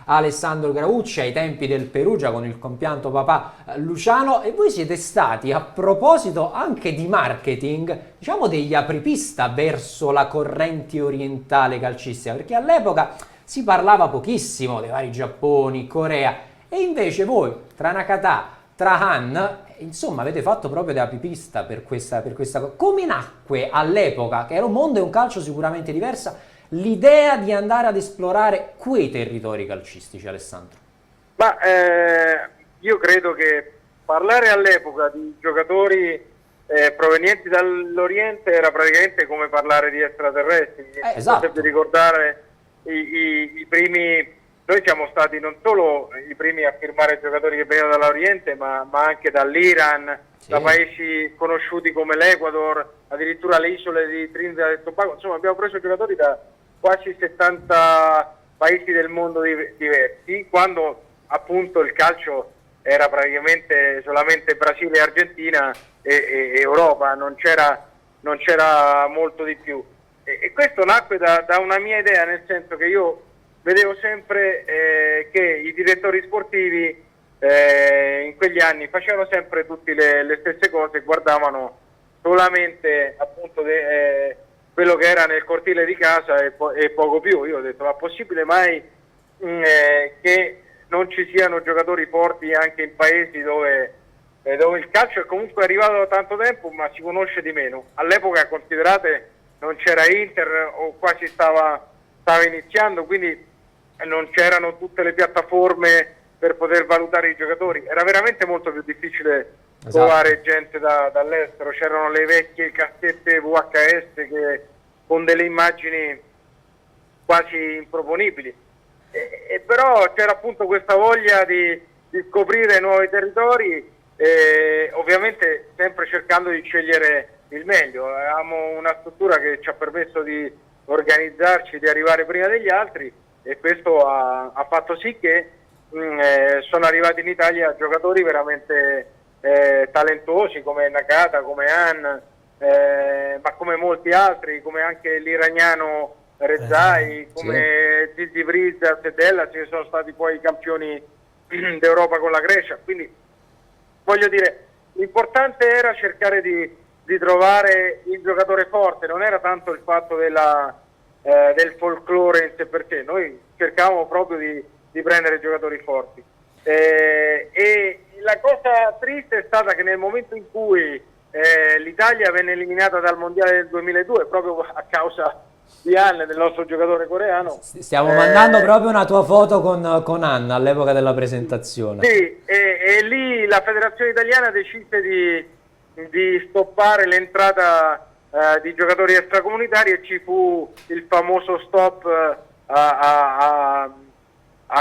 Alessandro Graucci ai tempi del Perugia con il compianto papà Luciano, e voi siete stati, a proposito anche di marketing, diciamo degli apripista verso la corrente orientale calcistica, perché all'epoca si parlava pochissimo dei vari Giapponi, Corea, e invece voi tra Nakata, tra Han, insomma avete fatto proprio da apripista per questa cosa. Come nacque all'epoca, che era un mondo e un calcio sicuramente diversa, l'idea di andare ad esplorare quei territori calcistici, Alessandro? Ma io credo che parlare all'epoca di giocatori provenienti dall'Oriente era praticamente come parlare di extraterrestri. Esatto. Potete ricordare i primi. Noi siamo stati non solo i primi a firmare giocatori che venivano dall'Oriente, ma anche dall'Iran, sì, da paesi conosciuti come l'Ecuador, addirittura le isole di Trinidad e Tobago. Insomma, abbiamo preso giocatori da quasi 70 paesi del mondo diversi, quando appunto il calcio era praticamente solamente Brasile, Argentina e Europa, non c'era molto di più. E questo nacque da una mia idea, nel senso che io vedevo sempre che i direttori sportivi in quegli anni facevano sempre tutte le stesse cose, guardavano solamente appunto quello che era nel cortile di casa e poco più. Io ho detto, ma possibile mai che non ci siano giocatori forti anche in paesi dove il calcio è comunque arrivato da tanto tempo ma si conosce di meno? All'epoca, considerate, non c'era Inter o quasi stava iniziando, quindi non c'erano tutte le piattaforme per poter valutare i giocatori, era veramente molto più difficile trovare gente dall'estero. C'erano le vecchie cassette VHS con delle immagini quasi improponibili, però c'era appunto questa voglia di scoprire nuovi territori, ovviamente sempre cercando di scegliere il meglio. Avevamo una struttura che ci ha permesso di organizzarci, di arrivare prima degli altri, e questo ha fatto sì che sono arrivati in Italia giocatori veramente talentuosi come Nakata, come Han, ma come molti altri, come anche l'iraniano Rezai, come Zizi Brizza, Sedella, che sono stati poi campioni d'Europa con la Grecia. Quindi voglio dire, l'importante era cercare di trovare il giocatore forte, non era tanto il fatto del folklore in sé per sé. Noi cercavamo proprio di prendere giocatori forti, e la cosa triste è stata che nel momento in cui l'Italia venne eliminata dal mondiale del 2002 proprio a causa di Han, del nostro giocatore coreano, stiamo mandando proprio una tua foto con Anna all'epoca della presentazione. Sì, e lì la federazione italiana decise di stoppare l'entrata di giocatori extracomunitari, e ci fu il famoso stop a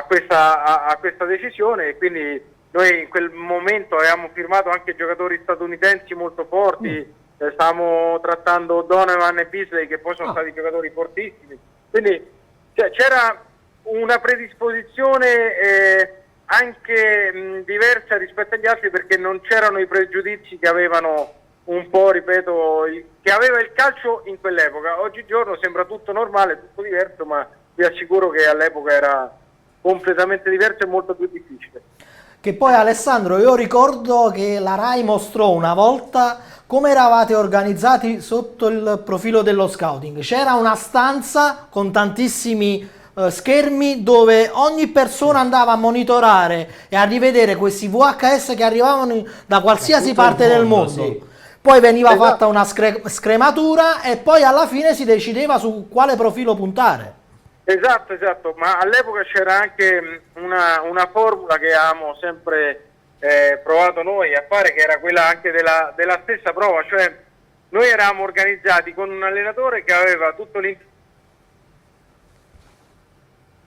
questa decisione, e quindi noi in quel momento avevamo firmato anche giocatori statunitensi molto forti. Stavamo trattando Donovan e Beasley, che poi sono stati giocatori fortissimi, quindi c'era una predisposizione anche diversa rispetto agli altri, perché non c'erano i pregiudizi che avevano un po', ripeto, che aveva il calcio in quell'epoca. Oggigiorno sembra tutto normale, tutto diverso, ma vi assicuro che all'epoca era completamente diverso e molto più difficile. Che poi, Alessandro, io ricordo che la Rai mostrò una volta come eravate organizzati sotto il profilo dello scouting. C'era una stanza con tantissimi schermi dove ogni persona andava a monitorare e a rivedere questi VHS che arrivavano da qualsiasi parte del mondo. Sì. Poi veniva fatta una scrematura e poi alla fine si decideva su quale profilo puntare. Esatto, ma all'epoca c'era anche una formula che avevamo sempre provato noi a fare, che era quella anche della stessa prova, cioè noi eravamo organizzati con un allenatore che aveva tutto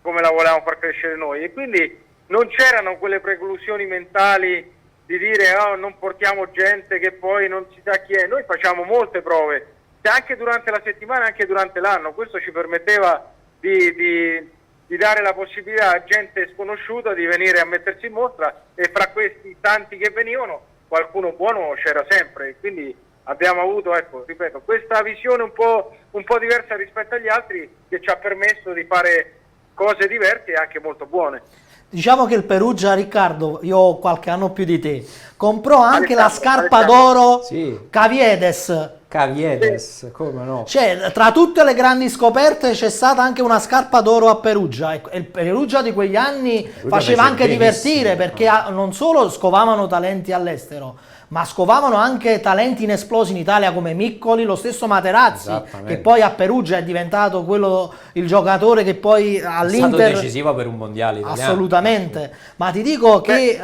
come la volevamo far crescere noi, e quindi non c'erano quelle preclusioni mentali di dire non portiamo gente che poi non si sa chi è. Noi facciamo molte prove, anche durante la settimana, anche durante l'anno. Questo ci permetteva di dare la possibilità a gente sconosciuta di venire a mettersi in mostra, e fra questi tanti che venivano qualcuno buono c'era sempre. Quindi abbiamo avuto, ecco, ripeto, questa visione un po' diversa rispetto agli altri, che ci ha permesso di fare cose diverse e anche molto buone. Diciamo che il Perugia, Riccardo, io ho qualche anno più di te, comprò anche la scarpa Alessandro. d'oro Sì. Caviedes. Caviedes, come no? Cioè, tra tutte le grandi scoperte c'è stata anche una scarpa d'oro a Perugia. E il Perugia di quegli anni faceva fece anche benissimo. divertire, perché non solo scovavano talenti all'estero, ma scovavano anche talenti inesplosi in Italia come Miccoli, lo stesso Materazzi, Esattamente. che poi a Perugia è diventato il giocatore che poi È stato all'Inter... decisivo per un mondiale italiano. Assolutamente, ma ti dico che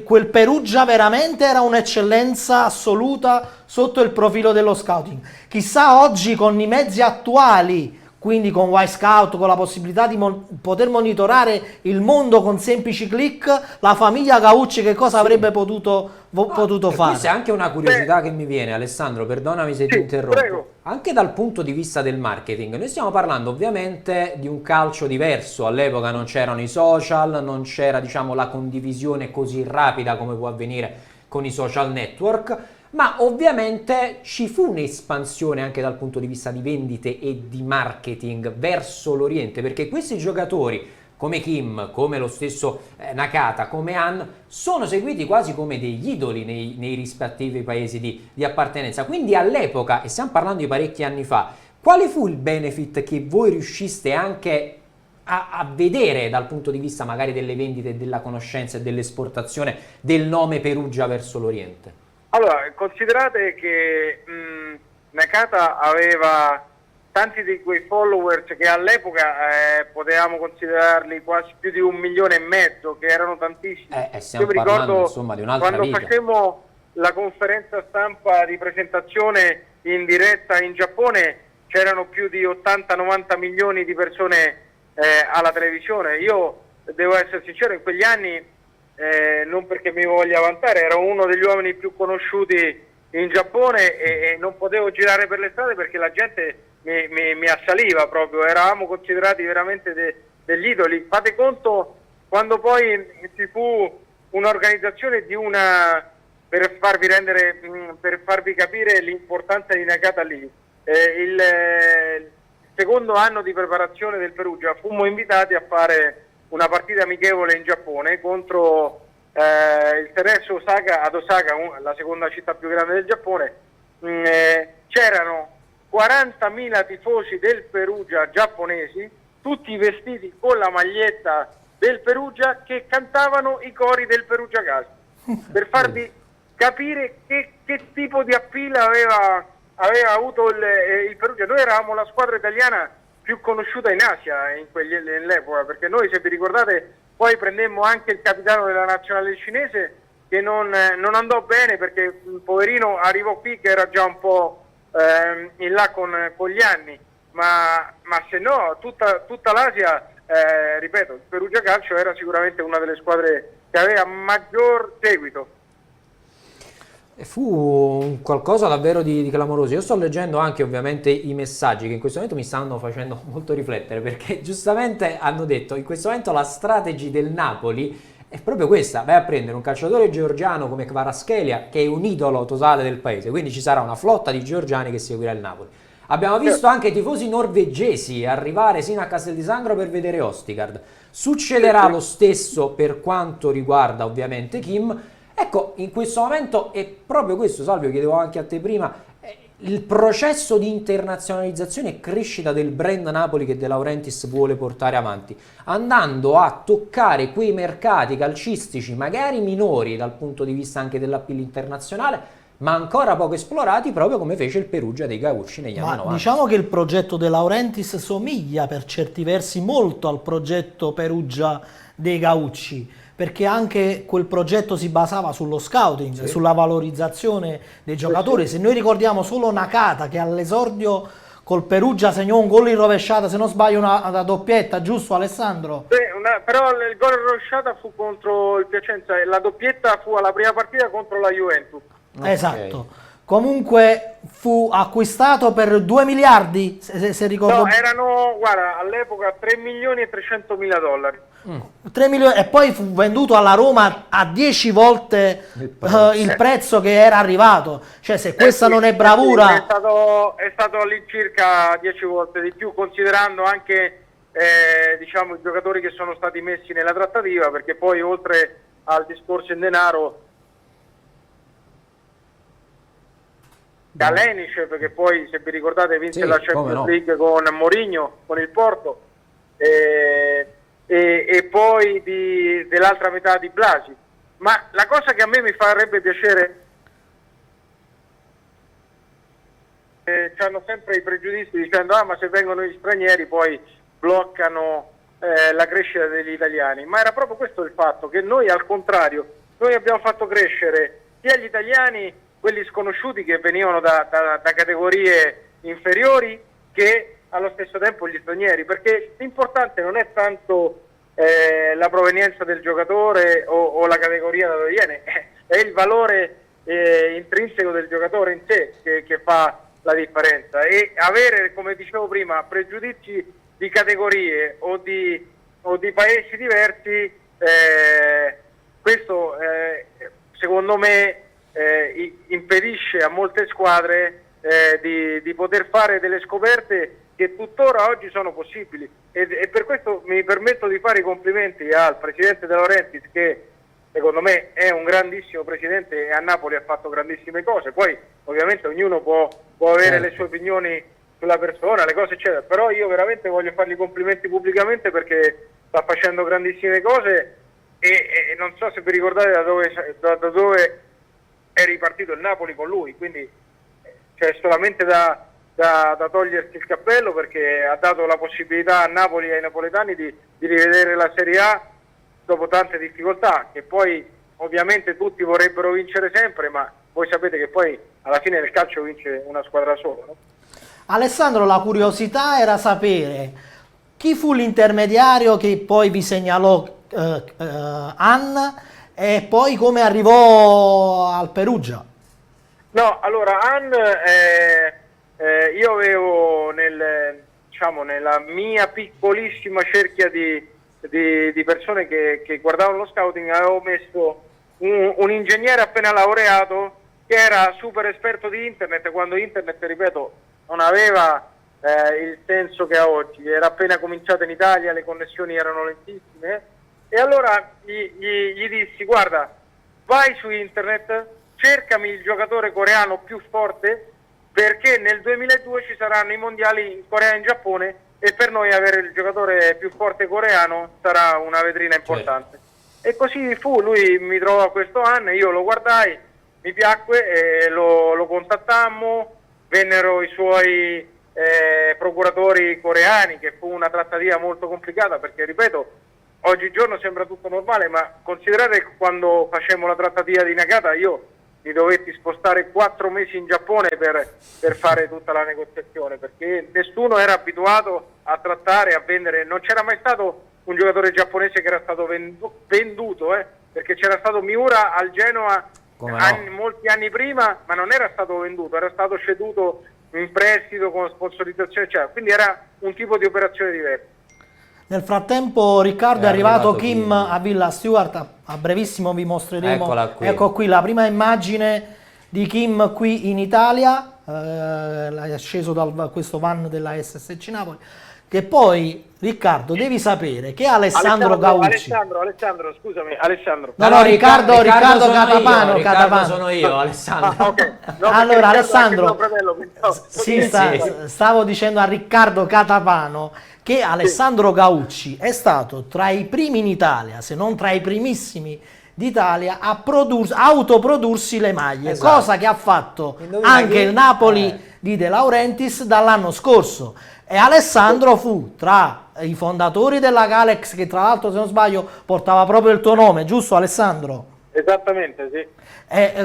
quel Perugia veramente era un'eccellenza assoluta sotto il profilo dello scouting. Chissà oggi con i mezzi attuali, quindi con Y-Scout, con la possibilità di poter monitorare il mondo con semplici click, la famiglia Gaucci che cosa avrebbe potuto fare. Questa è anche una curiosità che mi viene, Alessandro, perdonami se ti interrompo. Prego. Anche dal punto di vista del marketing, noi stiamo parlando ovviamente di un calcio diverso, all'epoca non c'erano i social, non c'era diciamo la condivisione così rapida come può avvenire con i social network, ma ovviamente ci fu un'espansione anche dal punto di vista di vendite e di marketing verso l'Oriente, perché questi giocatori come Kim, come lo stesso Nakata, come Han, sono seguiti quasi come degli idoli nei rispettivi paesi di appartenenza. Quindi all'epoca, e stiamo parlando di parecchi anni fa, quale fu il benefit che voi riusciste anche a vedere dal punto di vista magari delle vendite, della conoscenza e dell'esportazione del nome Perugia verso l'Oriente? Allora, considerate che Nakata aveva tanti di quei followers che all'epoca potevamo considerarli quasi più di 1,5 milioni, che erano tantissimi. Stiamo Io mi parlando ricordo insomma di un'altra quando vita. facemmo la conferenza stampa di presentazione in diretta in Giappone, c'erano più di 80-90 milioni di persone alla televisione. Io devo essere sincero, in quegli anni non perché mi voglia vantare, ero uno degli uomini più conosciuti in Giappone e non potevo girare per le strade perché la gente mi assaliva proprio, eravamo considerati veramente degli idoli. Fate conto quando poi ci fu un'organizzazione per farvi capire l'importanza di Nakata lì. Il secondo anno di preparazione del Perugia fummo invitati a fare una partita amichevole in Giappone contro il Cerezo Osaka, ad Osaka, la seconda città più grande del Giappone. C'erano 40.000 tifosi del Perugia giapponesi, tutti vestiti con la maglietta del Perugia, che cantavano i cori del Perugia Calcio, per farvi capire che tipo di appeal aveva avuto il Perugia. Noi eravamo la squadra italiana più conosciuta in Asia nell'epoca, perché noi, se vi ricordate, poi prendemmo anche il capitano della nazionale cinese, che non andò bene perché il poverino arrivò qui che era già un po' in là con gli anni, ma se no tutta l'Asia, ripeto, il Perugia Calcio era sicuramente una delle squadre che aveva maggior seguito. Fu un qualcosa davvero di clamoroso. Io sto leggendo anche ovviamente i messaggi che in questo momento mi stanno facendo molto riflettere, perché giustamente hanno detto in questo momento la strategia del Napoli è proprio questa: vai a prendere un calciatore georgiano come Kvaratskhelia, che è un idolo totale del paese, quindi ci sarà una flotta di georgiani che seguirà il Napoli. Abbiamo visto anche tifosi norvegesi arrivare sino a Castel di Sangro per vedere Ostigard. Succederà lo stesso per quanto riguarda ovviamente Kim. Ecco, in questo momento è proprio questo, Salvio, chiedevo anche a te prima, il processo di internazionalizzazione e crescita del brand Napoli che De Laurentiis vuole portare avanti, andando a toccare quei mercati calcistici magari minori dal punto di vista anche dell'appeal internazionale, ma ancora poco esplorati, proprio come fece il Perugia dei Gaucci negli anni 90. Diciamo che il progetto De Laurentiis somiglia per certi versi molto al progetto Perugia dei Gaucci, perché anche quel progetto si basava sullo scouting, Sì. sulla valorizzazione dei giocatori. Se noi ricordiamo solo Nakata, che all'esordio col Perugia segnò un gol in rovesciata, se non sbaglio una doppietta, giusto Alessandro? Sì, però il gol in rovesciata fu contro il Piacenza e la doppietta fu alla prima partita contro la Juventus. Okay. Esatto. Comunque fu acquistato per 2 miliardi, se ricordo. No, erano, guarda, all'epoca 3 milioni e 300 mila dollari. 3 milioni, e poi fu venduto alla Roma a 10 volte il prezzo che era arrivato. Cioè, se questa non è bravura... È stato all'incirca 10 volte di più, considerando anche diciamo, i giocatori che sono stati messi nella trattativa, perché poi oltre al discorso in denaro, Kalenic, perché poi se vi ricordate vinse Sì, la come Champions no. League con Mourinho, con il Porto, e poi dell'altra metà di Blasi. Ma la cosa che a me mi farebbe piacere, hanno sempre i pregiudizi dicendo ma se vengono gli stranieri poi bloccano la crescita degli italiani, ma era proprio questo il fatto, che noi al contrario, noi abbiamo fatto crescere sia gli italiani, quelli sconosciuti che venivano da categorie inferiori, che allo stesso tempo gli stranieri, perché l'importante non è tanto la provenienza del giocatore o la categoria da dove viene, è il valore intrinseco del giocatore in sé che fa la differenza. E avere, come dicevo prima, pregiudizi di categorie o di paesi diversi, questo secondo me impedisce a molte squadre di poter fare delle scoperte che tuttora oggi sono possibili, e per questo mi permetto di fare i complimenti al presidente De Laurentiis, che secondo me è un grandissimo presidente e a Napoli ha fatto grandissime cose. Poi ovviamente ognuno può avere le sue opinioni sulla persona, le cose eccetera, però io veramente voglio fargli i complimenti pubblicamente perché sta facendo grandissime cose, e non so se vi ricordate da dove è ripartito il Napoli con lui, quindi c'è solamente da togliersi il cappello, perché ha dato la possibilità a Napoli e ai napoletani di rivedere la Serie A dopo tante difficoltà, che poi ovviamente tutti vorrebbero vincere sempre, ma voi sapete che poi alla fine nel calcio vince una squadra sola, no? Alessandro, la curiosità era sapere chi fu l'intermediario che poi vi segnalò Ann, e poi come arrivò al Perugia. No, allora Ann, io avevo nella mia piccolissima cerchia di persone che guardavano lo scouting, avevo messo un ingegnere appena laureato che era super esperto di internet, quando internet, ripeto, non aveva il senso che ha oggi, era appena cominciato in Italia, le connessioni erano lentissime, e allora gli dissi: guarda, vai su internet, cercami il giocatore coreano più forte, perché nel 2002 ci saranno i mondiali in Corea e in Giappone, e per noi avere il giocatore più forte coreano sarà una vetrina importante. E così fu, lui mi trovò questo anno, io lo guardai, mi piacque, e lo contattammo, vennero i suoi procuratori coreani, che fu una trattativa molto complicata, perché ripeto, oggigiorno sembra tutto normale, ma considerate che quando facemmo la trattativa di Nakata io mi dovetti spostare 4 mesi in Giappone per fare tutta la negoziazione, perché nessuno era abituato a trattare, a vendere. Non c'era mai stato un giocatore giapponese che era stato venduto, perché c'era stato Miura al Genoa molti anni prima, ma non era stato venduto, era stato ceduto in prestito con sponsorizzazione, eccetera. Quindi era un tipo di operazione diversa. Nel frattempo, Riccardo, è arrivato Kim a Villa Stewart, a brevissimo vi mostreremo. Qui. Ecco qui la prima immagine di Kim qui in Italia, è sceso da questo van della SSC Napoli, che poi, Riccardo, devi sapere che Alessandro Gaucci... Alessandro, scusami, Alessandro. No, Riccardo Catapano. Riccardo sono io, Alessandro. Okay. No, allora, Alessandro, sì. Stavo dicendo a Riccardo Catapano che Alessandro Gaucci è stato tra i primi in Italia, se non tra i primissimi d'Italia, a autoprodursi le maglie, esatto. Cosa che ha fatto anche il Napoli di De Laurentiis dall'anno scorso. E Alessandro fu tra i fondatori della Galex, che tra l'altro, se non sbaglio, portava proprio il tuo nome, giusto Alessandro? Esattamente, sì.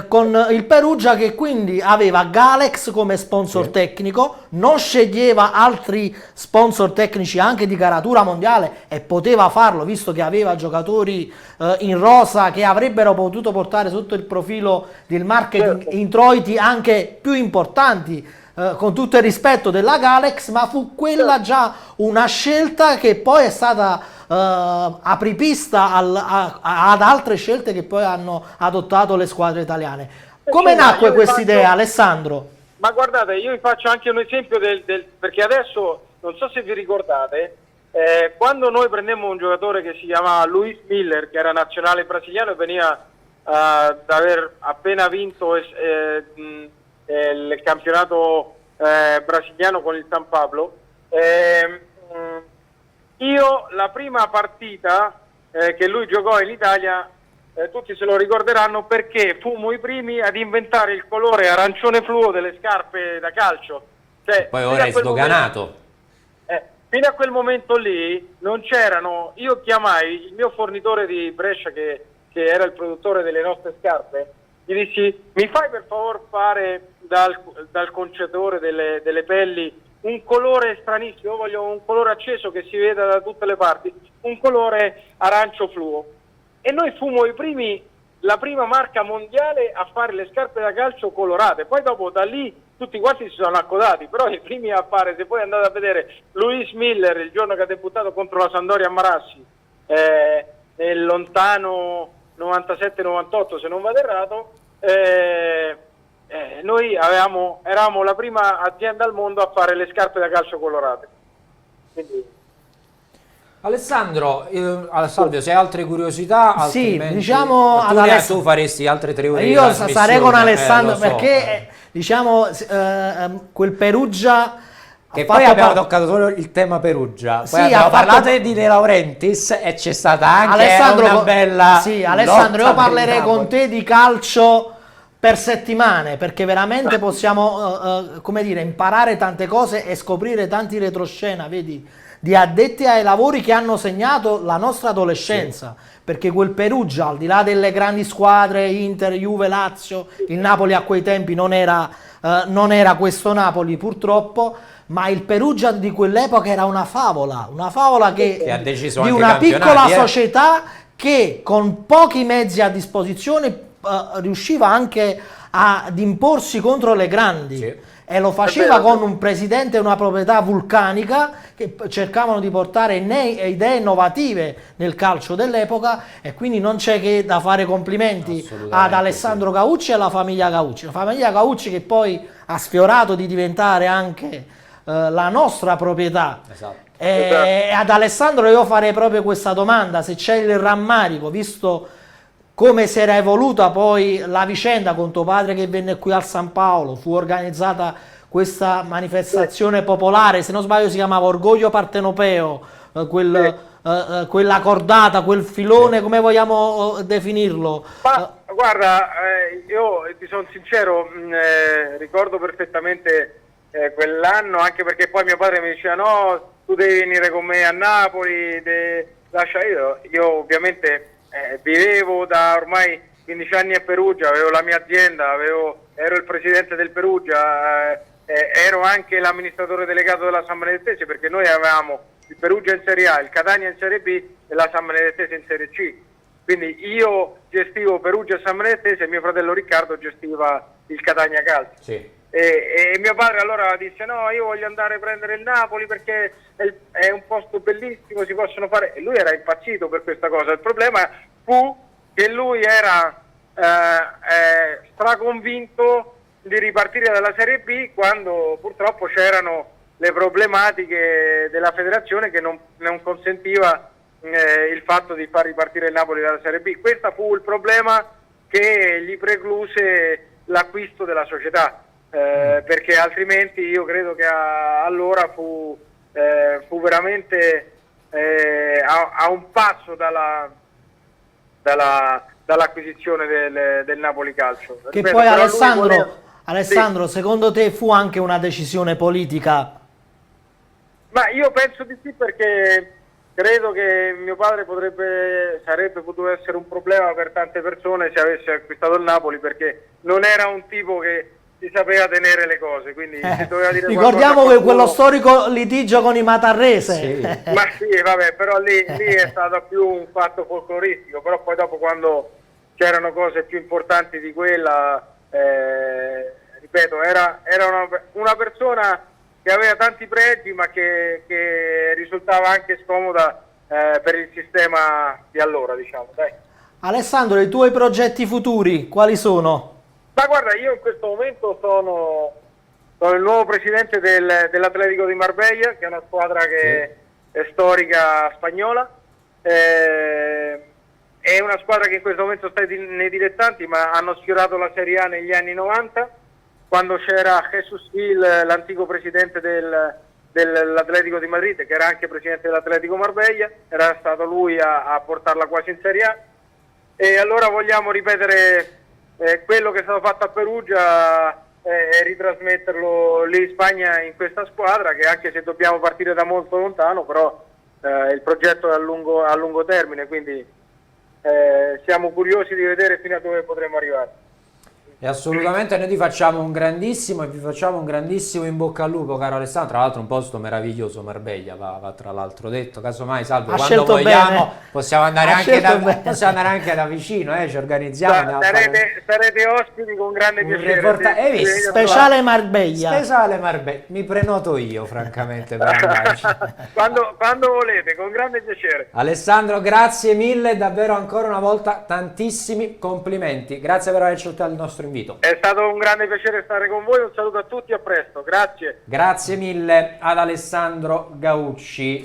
Con il Perugia, che quindi aveva Galex come sponsor tecnico, non sceglieva altri sponsor tecnici anche di caratura mondiale, e poteva farlo visto che aveva giocatori in rosa che avrebbero potuto portare sotto il profilo del marketing introiti anche più importanti, con tutto il rispetto della Galex, ma fu quella già una scelta che poi è stata apripista ad altre scelte che poi hanno adottato le squadre italiane. Come nacque questa idea, Alessandro? Ma guardate, io vi faccio anche un esempio perché adesso, non so se vi ricordate, Quando noi prendemmo un giocatore che si chiamava Luis Miller, che era nazionale brasiliano e veniva da aver appena vinto il campionato brasiliano con il San Pablo, io la prima partita che lui giocò in Italia, tutti se lo ricorderanno perché fummo i primi ad inventare il colore arancione fluo delle scarpe da calcio. Cioè, poi ora è sdoganato. Fino a quel momento lì non c'erano, io chiamai il mio fornitore di Brescia che era il produttore delle nostre scarpe, gli dissi: mi fai per favore fare dal concetore delle pelli un colore stranissimo, voglio un colore acceso che si veda da tutte le parti, un colore arancio fluo. E noi fummo la prima marca mondiale a fare le scarpe da calcio colorate, poi dopo da lì tutti quanti si sono accodati, però i primi a fare, se poi andate a vedere Luis Miller il giorno che ha debuttato contro la Sampdoria a Marassi, nel lontano 97-98 se non vado errato, noi eravamo la prima azienda al mondo a fare le scarpe da calcio colorate. Quindi... Alessandro, Salvio, se hai altre curiosità, sì, altrimenti... diciamo tu faresti altre 3 ore di io sarei con Alessandro so, perché diciamo quel Perugia che poi abbiamo toccato solo il tema Perugia, poi abbiamo parlato di De Laurentiis e c'è stata anche Alessandro, una bella Alessandro, io parlerei con te di calcio per settimane, perché veramente possiamo come dire, imparare tante cose e scoprire tanti retroscena, vedi, di addetti ai lavori che hanno segnato la nostra adolescenza, perché quel Perugia, al di là delle grandi squadre, Inter, Juve, Lazio, il Napoli a quei tempi non era questo Napoli purtroppo, ma il Perugia di quell'epoca era una favola che ha deciso di anche una piccola campionati, società che con pochi mezzi a disposizione riusciva anche ad imporsi contro le grandi. Sì. E lo faceva con un presidente e una proprietà vulcanica che cercavano di portare idee innovative nel calcio dell'epoca, e quindi non c'è che da fare complimenti ad Alessandro Caucci e alla famiglia Caucci. La famiglia Caucci che poi ha sfiorato di diventare anche la nostra proprietà. Esatto. E ad Alessandro io farei proprio questa domanda: se c'è il rammarico, visto come si era evoluta poi la vicenda con tuo padre che venne qui al San Paolo, fu organizzata questa manifestazione popolare, se non sbaglio si chiamava Orgoglio Partenopeo, quella cordata, quel filone, come vogliamo definirlo? Ma guarda, io ti sono sincero, ricordo perfettamente quell'anno, anche perché poi mio padre mi diceva: no, tu devi venire con me a Napoli, lascia io ovviamente... vivevo da ormai 15 anni a Perugia, avevo la mia azienda, ero il presidente del Perugia, ero anche l'amministratore delegato della San Benedettese, perché noi avevamo il Perugia in Serie A, il Catania in Serie B e la San Benedettese in Serie C. Quindi io gestivo Perugia e San Benedettese e mio fratello Riccardo gestiva il Catania Calcio. Sì. E mio padre allora disse: no, io voglio andare a prendere il Napoli perché è un posto bellissimo, si possono fare, e lui era impazzito per questa cosa. Il problema fu che lui era straconvinto di ripartire dalla Serie B, quando purtroppo c'erano le problematiche della federazione che non consentiva il fatto di far ripartire il Napoli dalla Serie B. Questo fu il problema che gli precluse l'acquisto della società. Perché altrimenti io credo che allora fu veramente a un passo dall'acquisizione del Napoli Calcio. Che Ripeto, poi però Alessandro, sì. secondo te fu anche una decisione politica? Ma io penso di sì, perché credo che mio padre sarebbe potuto essere un problema per tante persone se avesse acquistato il Napoli, perché non era un tipo che si sapeva tenere le cose, quindi si doveva dire ricordiamo quello storico litigio con i Matarrese. Sì. Ma sì, vabbè, però lì è stato più un fatto folcloristico, però poi dopo, quando c'erano cose più importanti di quella, ripeto, era una persona che aveva tanti pregi, ma che risultava anche scomoda per il sistema di allora, diciamo, dai. Alessandro, i tuoi progetti futuri quali sono? Ma guarda, io in questo momento sono il nuovo presidente dell'Atletico di Marbella, che è una squadra che storica spagnola. È una squadra che in questo momento sta nei dilettanti, ma hanno sfiorato la Serie A negli anni 90, quando c'era Jesus Gil, l'antico presidente dell'Atletico di Madrid, che era anche presidente dell'Atletico Marbella, era stato lui a portarla quasi in Serie A. E allora vogliamo ripetere quello che è stato fatto a Perugia e ritrasmetterlo lì in Spagna, in questa squadra, che anche se dobbiamo partire da molto lontano, però il progetto è a lungo termine, quindi siamo curiosi di vedere fino a dove potremo arrivare. E assolutamente noi ti facciamo un grandissimo e vi facciamo un grandissimo in bocca al lupo, caro Alessandro. Tra l'altro un posto meraviglioso, Marbella, va tra l'altro detto, casomai Salvo, quando vogliamo bene. possiamo andare anche da vicino, ci organizziamo. Sarete ospiti con grande piacere. Speciale Marbella. Speciale Marbella, mi prenoto io francamente per andarci. quando volete, con grande piacere. Alessandro, grazie mille, davvero ancora una volta tantissimi complimenti, grazie per aver accettato il nostro invito. È stato un grande piacere stare con voi, un saluto a tutti, a presto, grazie. Grazie mille ad Alessandro Gaucci.